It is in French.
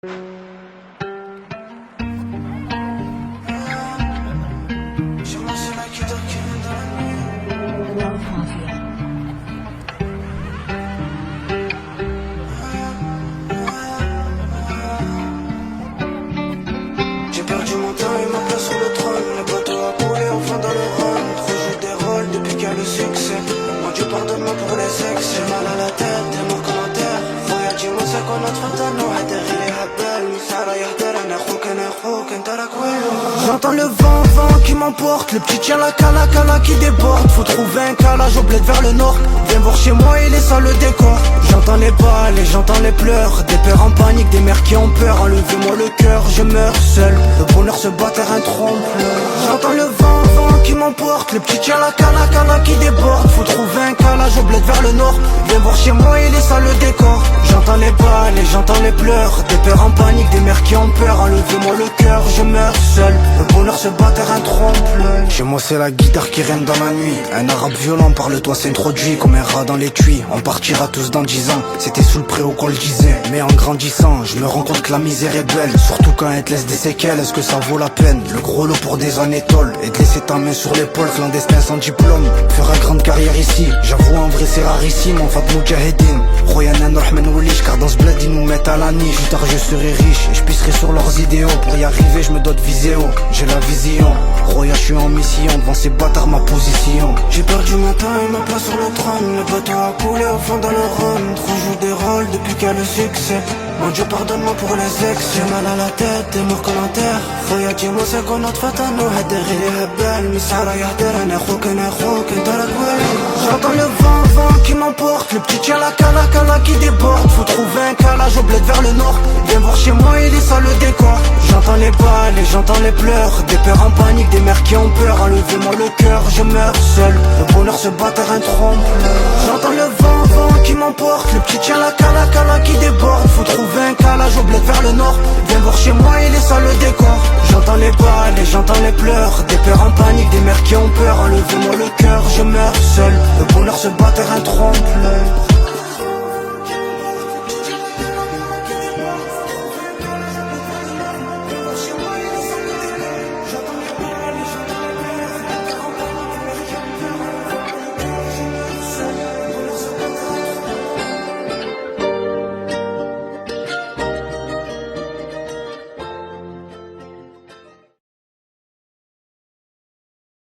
J'ai perdu mon temps et ma place sur le trône. Le bateau a coulé enfin dans le rhum. Trop joue des rôles depuis qu'il y a le succès. Mon Dieu pardonne-moi pour les ex. J'ai mal à la tête, des mots commentaires. خويا تجي مسكون تفضل وحد غير هبال مسارة يهدر انا اخوك انت راك ويلو. J'entends le vent qui m'emporte. Le petit tient la cala qui déborde. Faut trouver un calage au bled vers le nord. Viens voir chez moi, il est ça le décor. J'entends les balles et j'entends les pleurs. Des pères en panique, des mères qui ont peur. Enlevez-moi le cœur, je meurs seul. Le bonheur se bat terrain trompe-l'œil. J'entends le vent qui m'emporte. Le petit tient la cala qui déborde. Faut trouver un calage au bled vers le nord. Viens voir chez moi, il est ça le décor. J'entends les balles et j'entends les pleurs. Des pères en panique, des mères qui ont peur. Enlevez-moi le cœur, je meurs seul. Le bonheur se bat terrain trompe-l'œil. Chez moi c'est la guitare qui règne dans la nuit. Un arabe violent par le toit s'introduit comme un rat dans l'étui. On partira tous dans 10 ans. C'était sous le préau qu'on le disait. Mais en grandissant, je me rends compte que la misère est belle. Surtout quand elle te laisse des séquelles, est-ce que ça vaut la peine? Le gros lot pour des années tolles. Et de laisser ta main sur l'épaule, clandestin sans diplôme. Faire une grande carrière ici, j'avoue en vrai c'est rarissime. On va Moudjahedine. Royana Norman Woulish, car dans ce bled ils nous mettent à la niche. Plus tard je serai riche et je pisserai sur leurs idéaux. Pour y arriver je me dote viséo, j'ai la vision. Roya je suis en mission, devant ces bâtards ma position. J'ai perdu mon temps et ma place sur le trône. Le bateau a coulé au fond dans le rhum. Trop joue des rôles depuis qu'il y a le succès. Mon Dieu pardonne-moi pour les ex. J'ai mal à la tête, des mots commentaires. خويا تجي مسكون تفضل وحد غير هبال مسارة يهدر انا اخوك انت راك ويلو. J'entends le vent qui m'emporte. Le petit tient la cala qui déborde. Faut trouver un calage au bled vers le nord. Viens voir chez moi, il est ça le décor. J'entends les balles et j'entends les pleurs. Des pères en panique, des mères qui ont peur. Enlevez-moi le cœur, je meurs seul. Le bonheur se bat terrain trompe-l'œil. J'entends le vent qui m'emporte. Le petit tient la cala qui déborde. Faut trouver un calage au bled vers le nord. Viens voir chez moi, il est ça le décor. J'entends les balles et j'entends les pleurs. Des pères en panique, des mères qui ont peur. Enlevez-moi le cœur, je meurs seul. Le bonheur se bat terrain trompe-l'œil.